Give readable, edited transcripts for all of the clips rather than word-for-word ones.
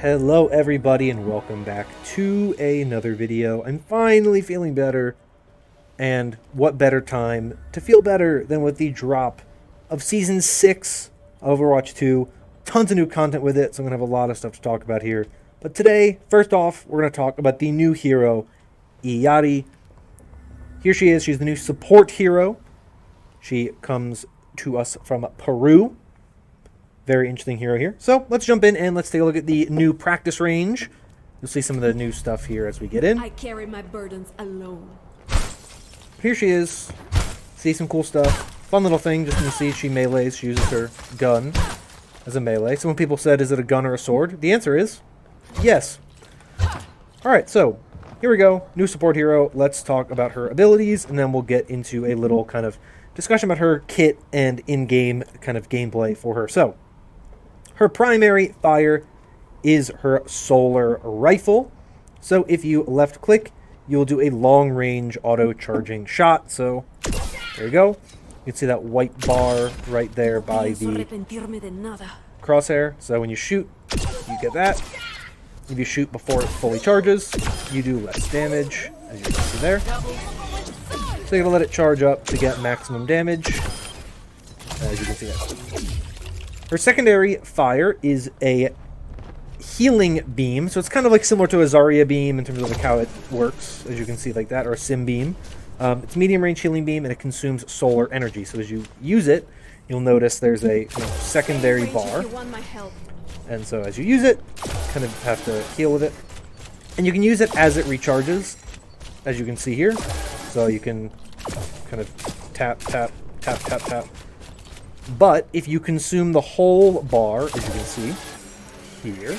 Hello everybody and welcome back to another video. I'm finally feeling better, and what better time to feel better than with the drop of Season 6 of Overwatch 2. Tons of new content with it, so I'm going to have a lot of stuff to talk about here. But today, first off, we're going to talk about the new hero, Illari. Here she is. She's the new support hero. She comes to us from Peru. Very interesting hero here. So let's jump in and let's take a look at the new practice range. You'll see some of the new stuff here as we get in. I carry my burdens alone. Here she is. See some cool stuff. Fun little thing. Just when you see she melees, she uses her gun as a melee. Some people said, is it a gun or a sword? The answer is yes. Alright, so here we go. New support hero. Let's talk about her abilities, and then we'll get into a little kind of discussion about her kit and in-game kind of gameplay for her. So, her primary fire is her solar rifle. So if you left click, you'll do a long range auto charging shot. So there you go. You can see that white bar right there by the crosshair. So when you shoot, you get that. If you shoot before it fully charges, you do less damage, as you can see there. So you're gonna let it charge up to get maximum damage, as you can see there. Her secondary fire is a healing beam, so it's kind of like similar to a Zarya beam in terms of like how it works, as you can see like that, or a Sim beam. It's medium range healing beam, and it consumes solar energy. So as you use it, you'll notice there's a secondary bar, and so as you use it, kind of have to heal with it, and you can use it as it recharges, as you can see here. So you can kind of tap, tap, tap, tap, tap. But if you consume the whole bar, as you can see here,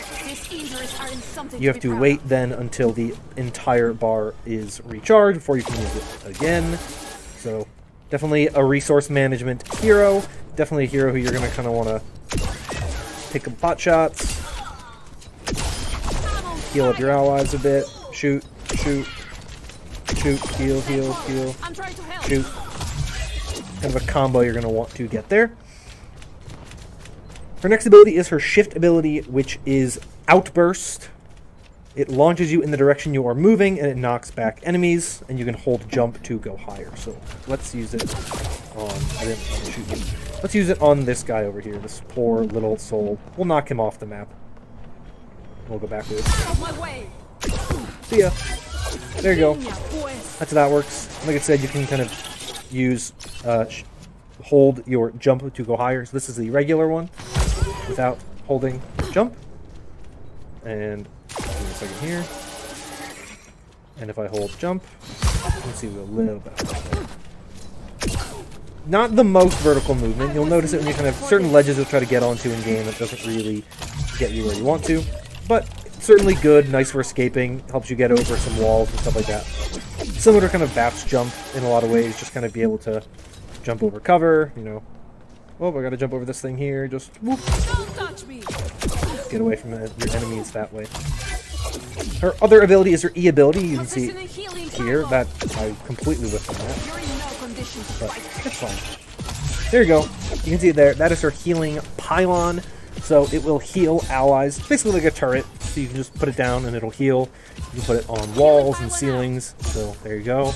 you have to wait then until the entire bar is recharged before you can use it again. So definitely a resource management hero. Definitely a hero who you're going to kind of want to pick up pot shots, heal up your allies a bit, shoot, shoot, shoot, heal, heal, heal, shoot. Kind of a combo you're going to want to get there. Her next ability is her shift ability, which is Outburst. It launches you in the direction you are moving, and it knocks back enemies, and you can hold jump to go higher. So let's use it on... I didn't want to shoot you. Let's use it on this guy over here, this poor little soul. We'll knock him off the map. We'll go backwards. See ya. There you go. That's how that works. Like I said, you can kind of use hold your jump to go higher. So this is the regular one without holding jump, and give me a second here, and if I hold jump, you can see a little bit. Not the most vertical movement. You'll notice it when you kind of certain ledges you'll try to get onto in game. It doesn't really get you where you want to, but certainly good, nice for escaping, helps you get over some walls and stuff like that. Similar to kind of Bap's jump in a lot of ways, just kind of be able to jump over cover, you know. Oh, I gotta jump over this thing here, just whoop. Get away from your enemies that way. Her other ability is her E ability. You can see here that I completely whiffed on that, but it's fine. There you go. You can see it there. That is her healing pylon. So it will heal allies, basically like a turret. So you can just put it down and it'll heal. You can put it on walls and ceilings. So there you go.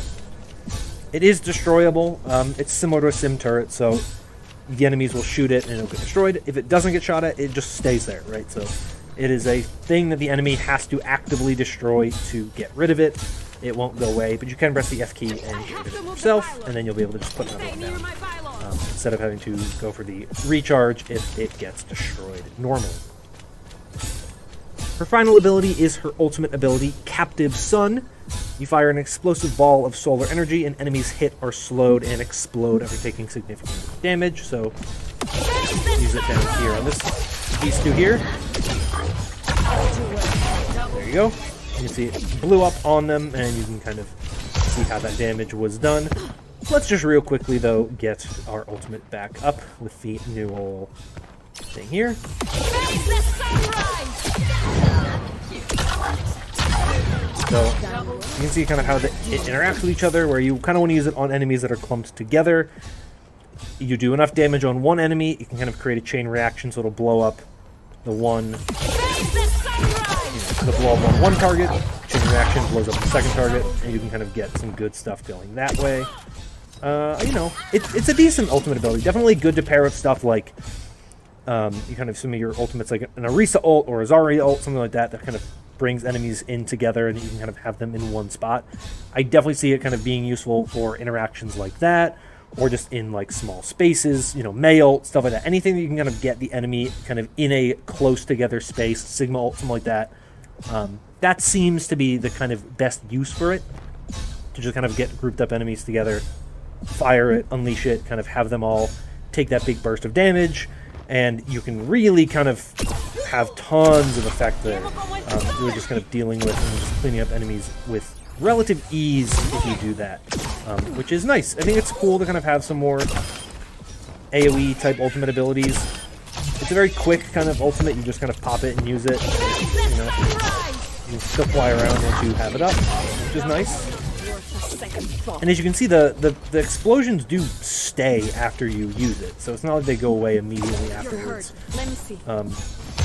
It is destroyable. It's similar to a sim turret, so the enemies will shoot it and it'll get destroyed. If it doesn't get shot at, it just stays there, right? So it is a thing that the enemy has to actively destroy to get rid of it. It won't go away, but you can press the F key and get rid of it yourself, and then you'll be able to just put another one down. Instead of having to go for the recharge if it gets destroyed normally. Her final ability is her ultimate ability, Captive Sun. You fire an explosive ball of solar energy, and enemies hit are slowed and explode after taking significant damage. So use it down here on these two here. There you go. You can see it blew up on them, and you can kind of see how that damage was done. Let's just real quickly, though, get our ultimate back up with the new old thing here. So you can see kind of how it interacts with each other, where you kind of want to use it on enemies that are clumped together. You do enough damage on one enemy, you can kind of create a chain reaction, so it'll blow up the one The blow up on one target, chain reaction blows up the second target, and you can kind of get some good stuff going that way. You know, it's a decent ultimate ability. Definitely good to pair with stuff like you kind of some of your ultimates like an Orisa ult or a Zarya ult, something like that, that kind of brings enemies in together and you can kind of have them in one spot. I definitely see it kind of being useful for interactions like that, or just in like small spaces, you know, Mei ult, stuff like that. Anything that you can kind of get the enemy kind of in a close together space, Sigma ult, something like that. That seems to be the kind of best use for it, to just kind of get grouped up enemies together, fire it, unleash it, kind of have them all take that big burst of damage, and you can really kind of have tons of effect there. Really just kind of dealing with and just cleaning up enemies with relative ease if you do that, which is nice. I think it's cool to kind of have some more AoE type ultimate abilities. It's a very quick kind of ultimate. You just kind of pop it and use it. You know, you can still fly around once you have it up, which is nice. And as you can see, the explosions do stay after you use it, so it's not like they go away immediately afterwards.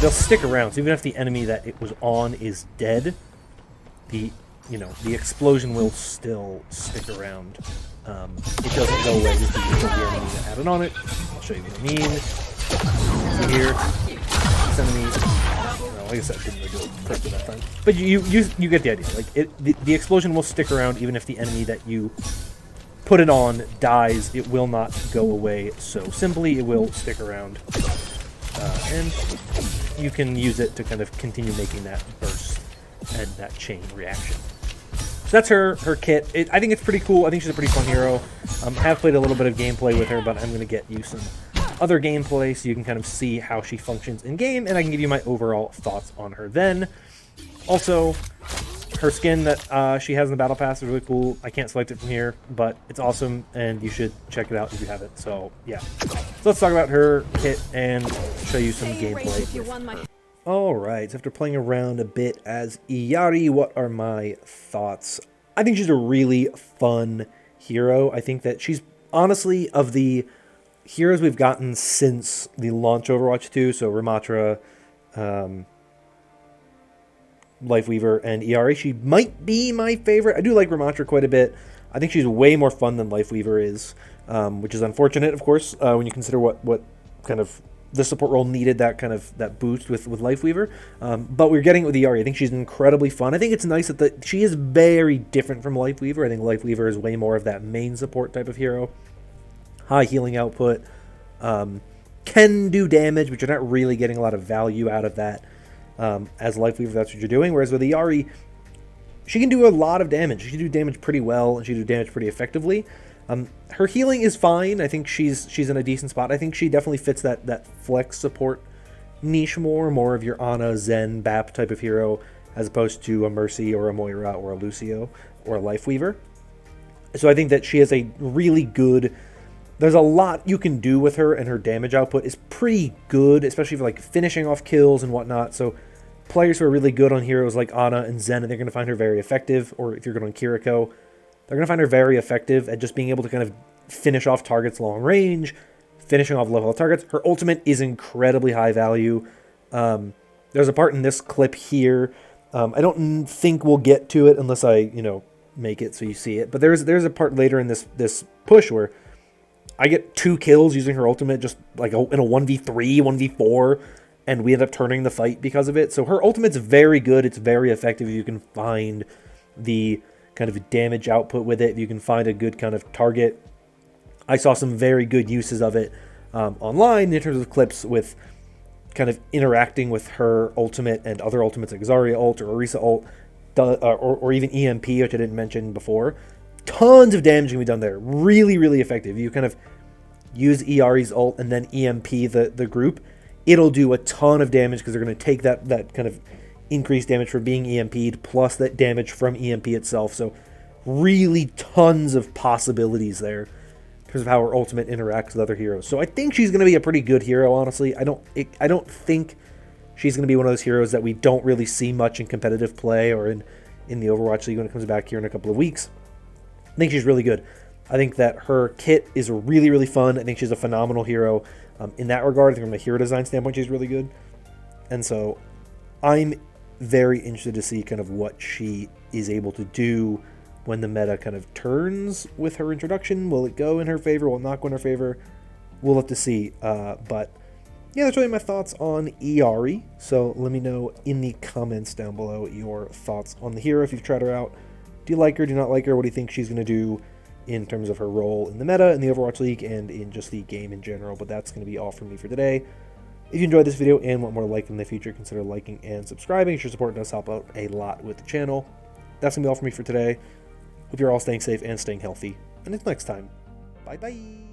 They'll stick around. So even if the enemy that it was on is dead, the explosion will still stick around. It doesn't go away just because of the enemy that had it on it. I'll show you what I mean. See here, this enemy. Like I said, didn't really do it correctly that time. But you get the idea. Like the explosion will stick around even if the enemy that you put it on dies. It will not go away so simply. It will stick around, and you can use it to kind of continue making that burst and that chain reaction. So that's her kit. I think it's pretty cool. I think she's a pretty fun hero. I have played a little bit of gameplay with her, but I'm going to get you some other gameplay so you can kind of see how she functions in game, and I can give you my overall thoughts on her then. Also, her skin that she has in the battle pass is really cool. I can't select it from here, but it's awesome, and you should check it out if you have it. So yeah, so let's talk about her kit and show you some gameplay. Alright, so after playing around a bit as Illari, what are my thoughts? I think she's a really fun hero. I think that she's honestly, of the heroes we've gotten since the launch of Overwatch 2, so Ramattra, Lifeweaver, and Illari, she might be my favorite. I do like Ramattra quite a bit. I think she's way more fun than Lifeweaver is, which is unfortunate, of course, when you consider what kind of the support role needed that boost with Lifeweaver. But we're getting it with Illari. I think she's incredibly fun. I think it's nice that she is very different from Lifeweaver. I think Lifeweaver is way more of that main support type of hero. High healing output, can do damage, but you're not really getting a lot of value out of that. As Lifeweaver, that's what you're doing. Whereas with Illari, she can do a lot of damage. She can do damage pretty well, and she can do damage pretty effectively. Her healing is fine. I think she's in a decent spot. I think she definitely fits that flex support niche more of your Ana, Zen, Bap type of hero, as opposed to a Mercy or a Moira or a Lucio or a Lifeweaver. So I think that she has a really good... There's a lot you can do with her, and her damage output is pretty good, especially for like finishing off kills and whatnot. So players who are really good on heroes like Ana and Zen, they're going to find her very effective. Or if you're good on Kiriko, they're going to find her very effective at just being able to kind of finish off targets long range, finishing off low health targets. Her ultimate is incredibly high value. There's a part in this clip here. I don't think we'll get to it unless I, make it so you see it. But there's a part later in this push where I get 2 kills using her ultimate just like in a 1v3, 1v4, and we end up turning the fight because of it. So her ultimate's very good. It's very effective if you can find the kind of damage output with it. If you can find a good kind of target. I saw some very good uses of it online in terms of clips with kind of interacting with her ultimate and other ultimates like Zarya ult or Orisa ult, or even EMP, which I didn't mention before. Tons of damage can be done there. Really, really effective. You kind of use Illari's ult and then EMP the group. It'll do a ton of damage because they're going to take that kind of increased damage for being EMP'd plus that damage from EMP itself. So really tons of possibilities there in terms of how her ultimate interacts with other heroes. So I think she's going to be a pretty good hero, honestly. I don't think she's going to be one of those heroes that we don't really see much in competitive play or in the Overwatch League when it comes back here in a couple of weeks. I think she's really good. I think that her kit is really, really fun. I think she's a phenomenal hero in that regard. I think from a hero design standpoint, she's really good. And so I'm very interested to see kind of what she is able to do when the meta kind of turns with her introduction. Will it go in her favor? Will it not go in her favor? We'll have to see. But yeah, that's really my thoughts on Illari. So let me know in the comments down below your thoughts on the hero if you've tried her out. Do you like her? Do you not like her? What do you think she's going to do in terms of her role in the meta, in the Overwatch League, and in just the game in general? But that's going to be all from me for today. If you enjoyed this video and want more like in the future, consider liking and subscribing. Your support does help out a lot with the channel. That's going to be all for me for today. Hope you're all staying safe and staying healthy. And until next time, bye-bye.